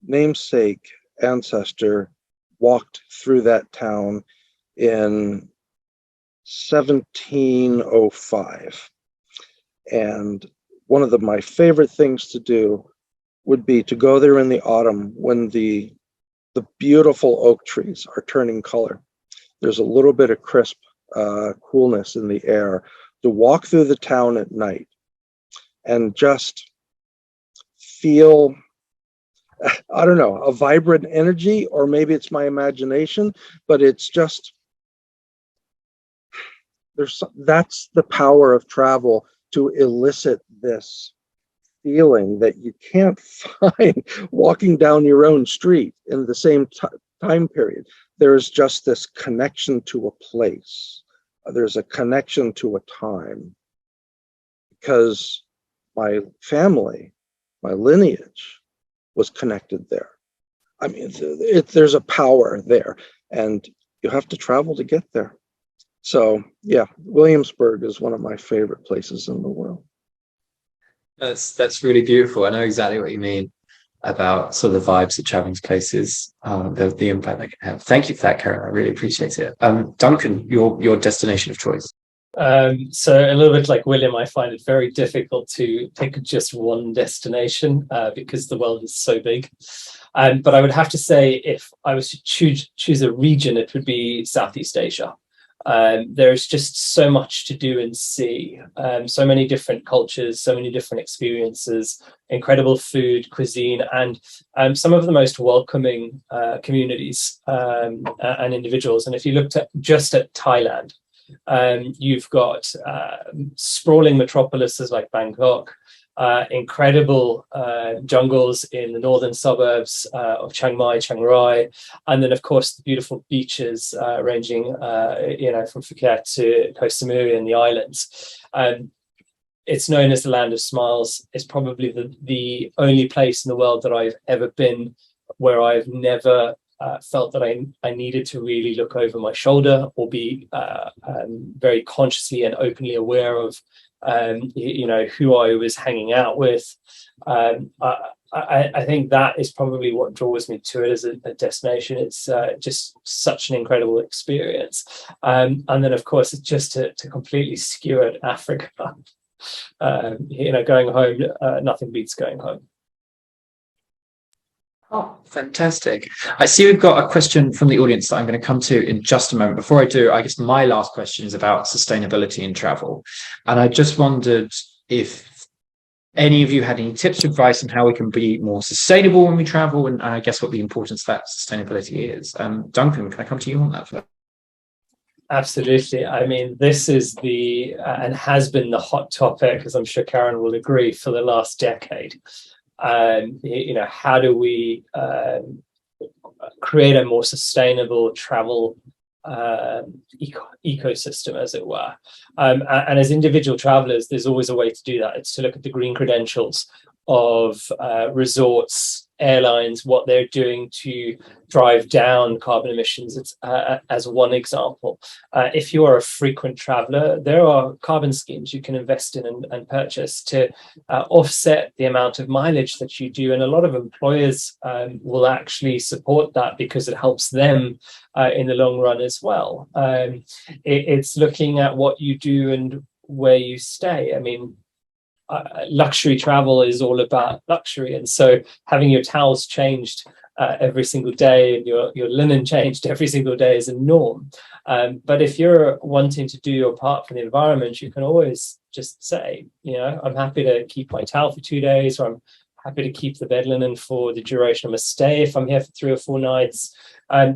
namesake ancestor walked through that town in 1705. And one of my favorite things to do would be to go there in the autumn when the beautiful oak trees are turning color. There's a little bit of crisp coolness in the air, to walk through the town at night and just feel, I don't know, a vibrant energy, or maybe it's my imagination, but it's just, that's the power of travel, to elicit this feeling that you can't find walking down your own street in the same time period. There's just this connection to a place. There's a connection to a time, because my family, my lineage was connected there. I mean, there's a power there, and you have to travel to get there. So yeah, Williamsburg is one of my favorite places in the world. That's really beautiful. I know exactly what you mean about sort of the vibes of traveling to places, the impact they can have. Thank you for that, Karen. I really appreciate it. Duncan, your destination of choice. So a little bit like William, I find it very difficult to pick just one destination because the world is so big. But I would have to say, if I was to choose a region, it would be Southeast Asia. There's just so much to do and see, so many different cultures, so many different experiences, incredible food, cuisine, and some of the most welcoming communities and individuals. And if you looked at just at Thailand, you've got sprawling metropolises like Bangkok, incredible jungles in the northern suburbs of Chiang Mai, Chiang Rai, and then of course the beautiful beaches ranging from Phuket to Koh Samui and the islands. It's known as the land of smiles. It's probably the only place in the world that I've ever been where I've never felt that I needed to really look over my shoulder or be very consciously and openly aware of who I was hanging out with. I think that is probably what draws me to it as a destination. It's just such an incredible experience. And then, of course, it's just to completely skew at Africa. Going home, nothing beats going home. Oh, fantastic. I see we've got a question from the audience that I'm going to come to in just a moment. Before I do, I guess my last question is about sustainability in travel. And I just wondered if any of you had any tips or advice on how we can be more sustainable when we travel, and I guess what the importance of that sustainability is. Duncan, can I come to you on that first? Absolutely. I mean, this is and has been the hot topic, as I'm sure Karen will agree, for the last decade. How do we create a more sustainable travel ecosystem, as it were? And as individual travelers, there's always a way to do that. It's to look at the green credentials of resorts, airlines, what they're doing to drive down carbon emissions. It's as one example. If you are a frequent traveler, there are carbon schemes you can invest in and purchase to offset the amount of mileage that you do. And a lot of employers will actually support that because it helps them in the long run as well. It's looking at what you do and where you stay. I mean, luxury travel is all about luxury, and so having your towels changed every single day and your linen changed every single day is a norm. But if you're wanting to do your part for the environment, you can always just say, I'm happy to keep my towel for 2 days, or I'm happy to keep the bed linen for the duration of my stay if I'm here for 3 or 4 nights.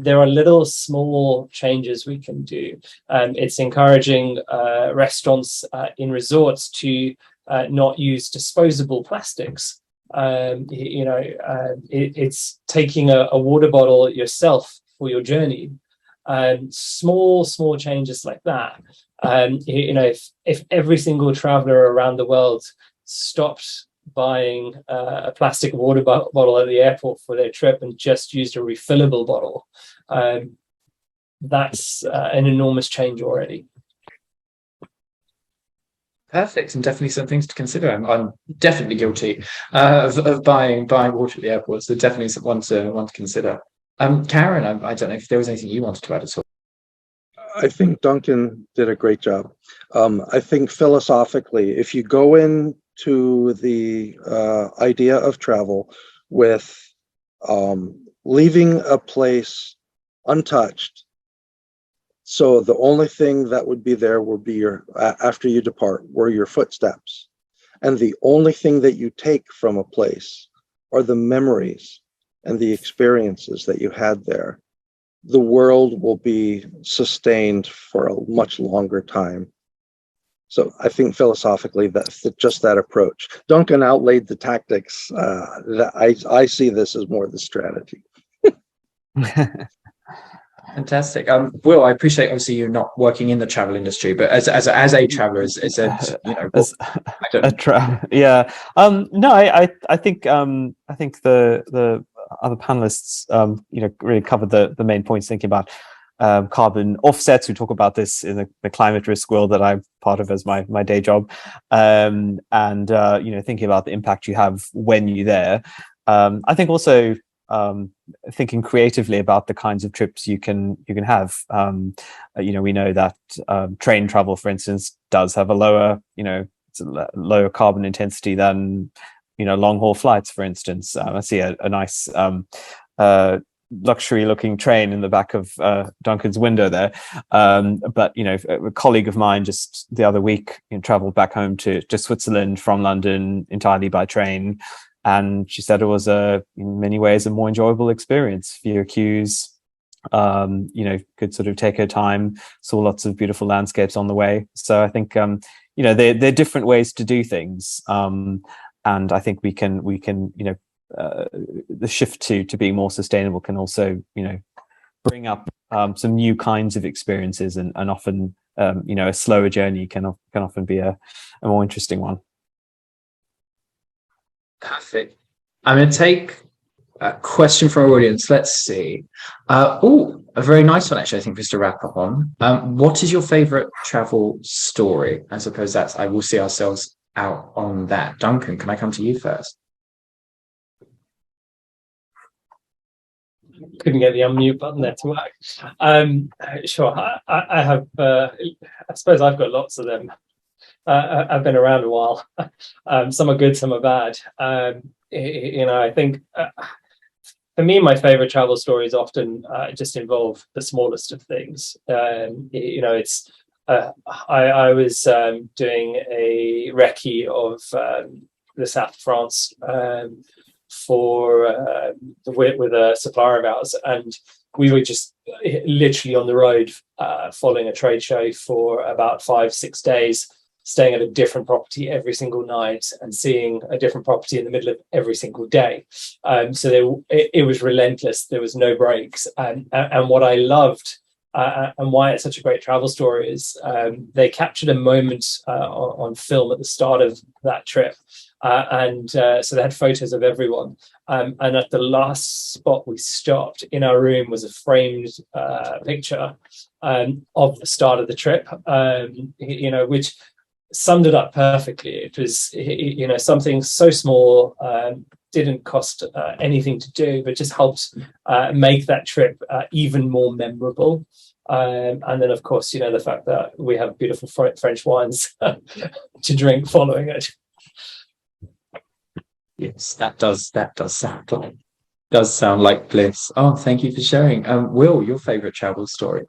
There are little small changes we can do. It's encouraging restaurants in resorts to not use disposable plastics. It's taking a water bottle yourself for your journey. Small changes like that. If every single traveler around the world stopped buying a plastic water bottle at the airport for their trip and just used a refillable bottle, that's an enormous change already. Perfect, and definitely some things to consider. I'm definitely guilty of buying water at the airport, so definitely one to consider. Karen, I don't know if there was anything you wanted to add at all. I think Duncan did a great job. I think philosophically, if you go into the idea of travel with leaving a place untouched, so the only thing that would be there will be after you depart, were your footsteps. And the only thing that you take from a place are the memories and the experiences that you had there. The world will be sustained for a much longer time. So I think philosophically, that's just that approach. Duncan outlaid the tactics. I see this as more the strategy. Fantastic. Will, I appreciate obviously you're not working in the travel industry, but as a traveler, I don't. Yeah. No, I think the other panelists really covered the main points, thinking about carbon offsets. We talk about this in the climate risk world that I'm part of as my day job, and thinking about the impact you have when you're there. I think also thinking creatively about the kinds of trips you can have. We know that train travel, for instance, does have a lower carbon intensity than long haul flights, for instance. I see a nice luxury looking train in the back of Duncan's window there, but a colleague of mine just the other week traveled back home to Switzerland from London entirely by train, and she said it was in many ways a more enjoyable experience. Fewer queues, could sort of take her time, saw lots of beautiful landscapes on the way. So I think there are different ways to do things, and I think we can the shift to being more sustainable can also bring up some new kinds of experiences, and often a slower journey can often be a more interesting one. Perfect. I'm going to take a question from our audience. Let's see. A very nice one, actually, I think, just to wrap up on. What is your favorite travel story? I suppose I will see ourselves out on that. Duncan, can I come to you first? Couldn't get the unmute button there to work. Sure. I have, I suppose I've got lots of them. I've been around a while. Some are good, some are bad. I think for me, my favorite travel stories often just involve the smallest of things. I was doing a recce of the south of France with a supplier of ours, and we were just literally on the road following a trade show for about 5-6 days, staying at a different property every single night and seeing a different property in the middle of every single day. So it was relentless. There was no breaks. And what I loved and why it's such a great travel story is they captured a moment on film at the start of that trip. So they had photos of everyone. And at the last spot we stopped, in our room was a framed picture of the start of the trip, which summed it up perfectly. It was, something so small, didn't cost anything to do, but just helped make that trip even more memorable. And then, of course, the fact that we have beautiful French wines to drink following it. Yes, that does sound like bliss. Oh, thank you for sharing. Will, your favorite travel story?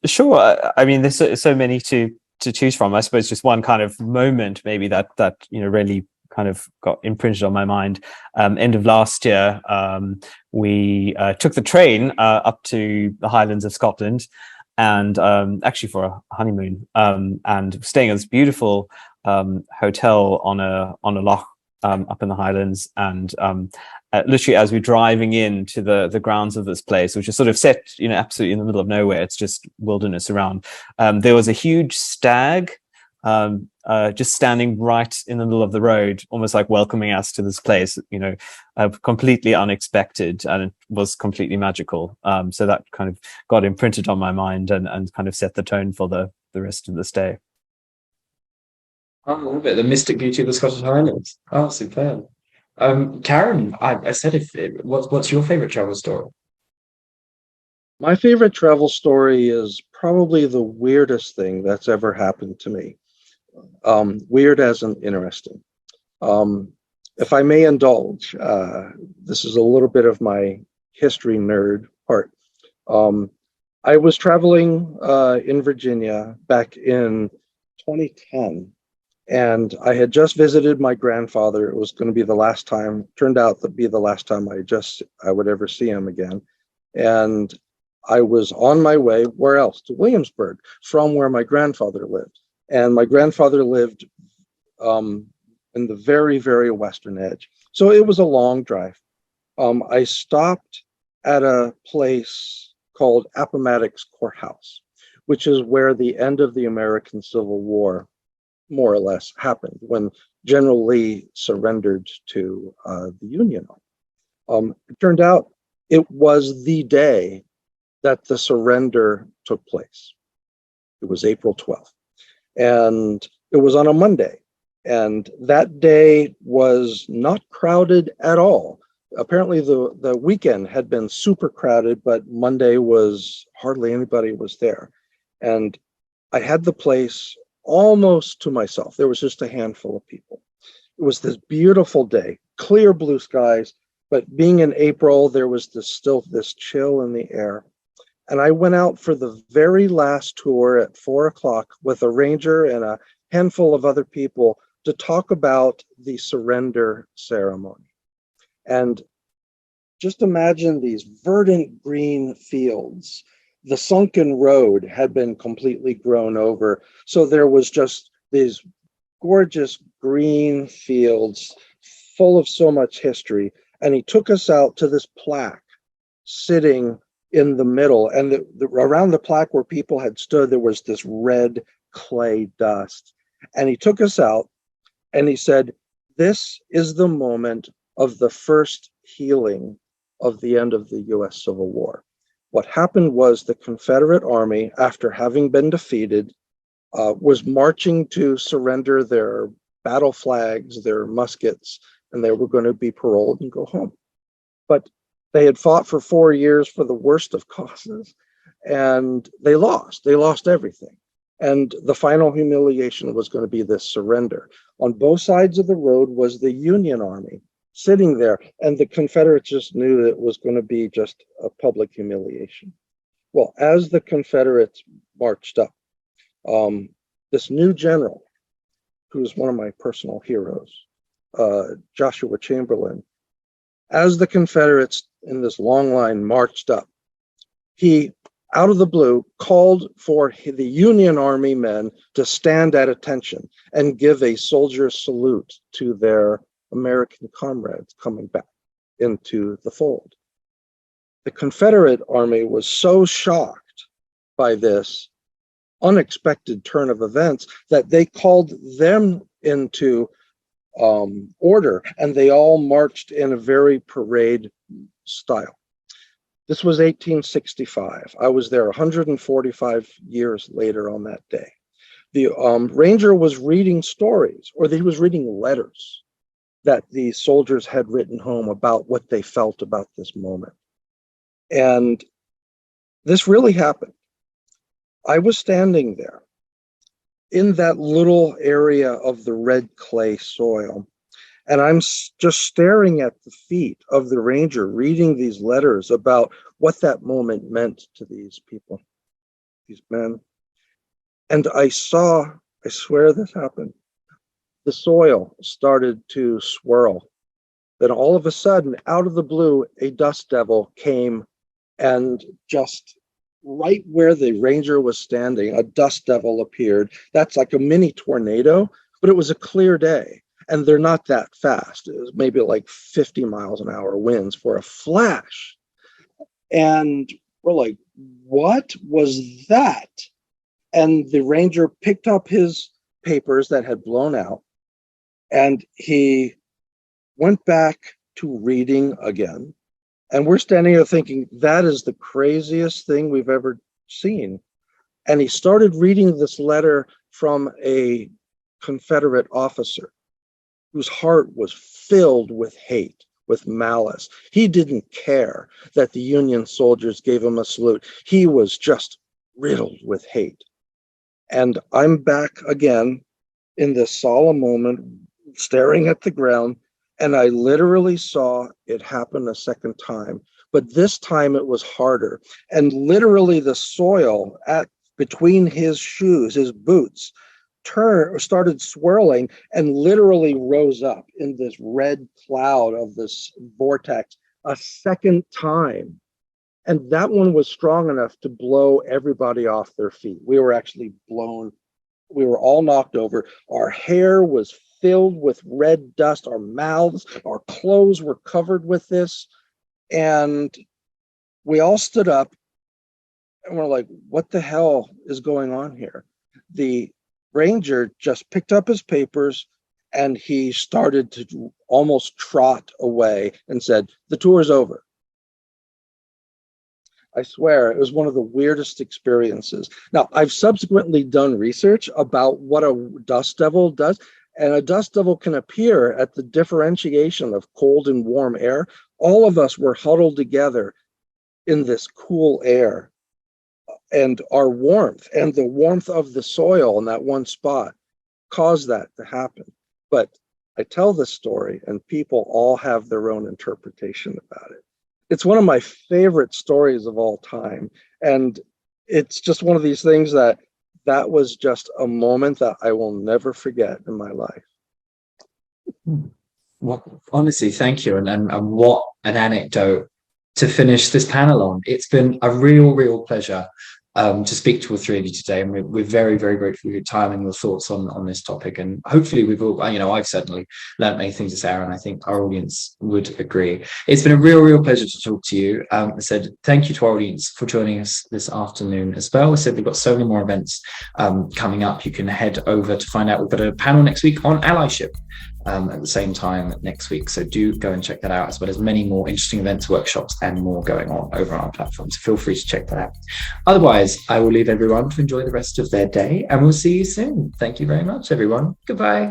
Sure. I mean, there's so many to choose from. I suppose just one kind of moment maybe that really kind of got imprinted on my mind. End of last year, we took the train up to the Highlands of Scotland, and actually for a honeymoon, and staying at this beautiful hotel on a loch up in the Highlands. And literally as we're driving into the grounds of this place, which is sort of set absolutely in the middle of nowhere, it's just wilderness around, there was a huge stag just standing right in the middle of the road, almost like welcoming us to this place, completely unexpected, and it was completely magical. So that kind of got imprinted on my mind and kind of set the tone for the rest of the stay. I love it. The mystic beauty of the Scottish Highlands. Oh, superb. Karen, I said, what's your favorite travel story? My favorite travel story is probably the weirdest thing that's ever happened to me. Weird as in interesting. If I may indulge, this is a little bit of my history nerd part. I was traveling in Virginia back in 2010, and I had just visited my grandfather. It was going to be the last time, turned out to be the last time I would ever see him again. And I was on my way, where else? To Williamsburg, from where my grandfather lived. And my grandfather lived in the very, very western edge. So it was a long drive. I stopped at a place called Appomattox Courthouse, which is where the end of the American Civil War more or less happened, when General Lee surrendered to the Union Army. It turned out it was the day that the surrender took place. It was April 12th. And it was on a Monday. And that day was not crowded at all. Apparently the weekend had been super crowded, but Monday was hardly anybody was there. And I had the place almost to myself. There was just a handful of people. It was this beautiful day, clear blue skies, but being in April, there was still this chill in the air. And I went out for the very last tour at 4 o'clock with a ranger and a handful of other people to talk about the surrender ceremony. And just imagine these verdant green fields. The sunken road had been completely grown over. So there was just these gorgeous green fields full of so much history. And he took us out to this plaque sitting in the middle. And around the plaque where people had stood, there was this red clay dust. And he took us out and he said, "This is the moment of the first healing of the end of the US Civil War." What happened was the Confederate Army, after having been defeated, was marching to surrender their battle flags, their muskets, and they were going to be paroled and go home. But they had fought for 4 years for the worst of causes, and they lost. They lost everything. And the final humiliation was going to be this surrender. On both sides of the road was the Union Army sitting there, and the Confederates just knew that it was going to be just a public humiliation. Well, as the Confederates marched up, this new general, who's one of my personal heroes, Joshua Chamberlain, as the Confederates in this long line marched up, he, out of the blue, called for the Union Army men to stand at attention and give a soldier's salute to their American comrades coming back into the fold. The Confederate Army was so shocked by this unexpected turn of events that they called them into order, and they all marched in a very parade style. This was 1865. I was there 145 years later on that day. The ranger was reading stories, or he was reading letters that the soldiers had written home about what they felt about this moment. And this really happened. I was standing there in that little area of the red clay soil, and I'm just staring at the feet of the ranger, reading these letters about what that moment meant to these people, these men. And I swear this happened, the soil started to swirl. Then all of a sudden, out of the blue, a dust devil came, and just right where the ranger was standing, a dust devil appeared. That's like a mini tornado, but it was a clear day. And they're not that fast. It was maybe like 50 miles an hour winds for a flash. And we're like, what was that? And the ranger picked up his papers that had blown out, and he went back to reading again. And we're standing there thinking, that is the craziest thing we've ever seen. And he started reading this letter from a Confederate officer whose heart was filled with hate, with malice. He didn't care that the Union soldiers gave him a salute. He was just riddled with hate. And I'm back again in this solemn moment, staring at the ground, and I literally saw it happen a second time. But this time it was harder. And literally the soil between his shoes, his boots, started swirling and literally rose up in this red cloud of this vortex a second time. And that one was strong enough to blow everybody off their feet. We were actually blown. We were all knocked over. Our hair was filled with red dust. Our mouths, our clothes were covered with this. And we all stood up and we're like, what the hell is going on here? The ranger just picked up his papers and he started to almost trot away and said, the tour's over. I swear, it was one of the weirdest experiences. Now, I've subsequently done research about what a dust devil does, and a dust devil can appear at the differentiation of cold and warm air. All of us were huddled together in this cool air, and our warmth and the warmth of the soil in that one spot caused that to happen. But I tell this story, and people all have their own interpretation about it. It's one of my favorite stories of all time. And it's just one of these things that was just a moment that I will never forget in my life. Well, honestly, thank you. And what an anecdote to finish this panel on. It's been a real pleasure to speak to all three of you today. And we're very, very grateful for your time and your thoughts on this topic. And hopefully we've all, I've certainly learned many things this hour, and I think our audience would agree. It's been a real pleasure to talk to you. I said thank you to our audience for joining us this afternoon as well. I said we've got so many more events coming up. You can head over to find out. We've got a panel next week on allyship at the same time next week. So do go and check that out, as well as many more interesting events, workshops, and more going on over on our platform. So feel free to check that out. Otherwise, I will leave everyone to enjoy the rest of their day, and we'll see you soon. Thank you very much, everyone. Goodbye.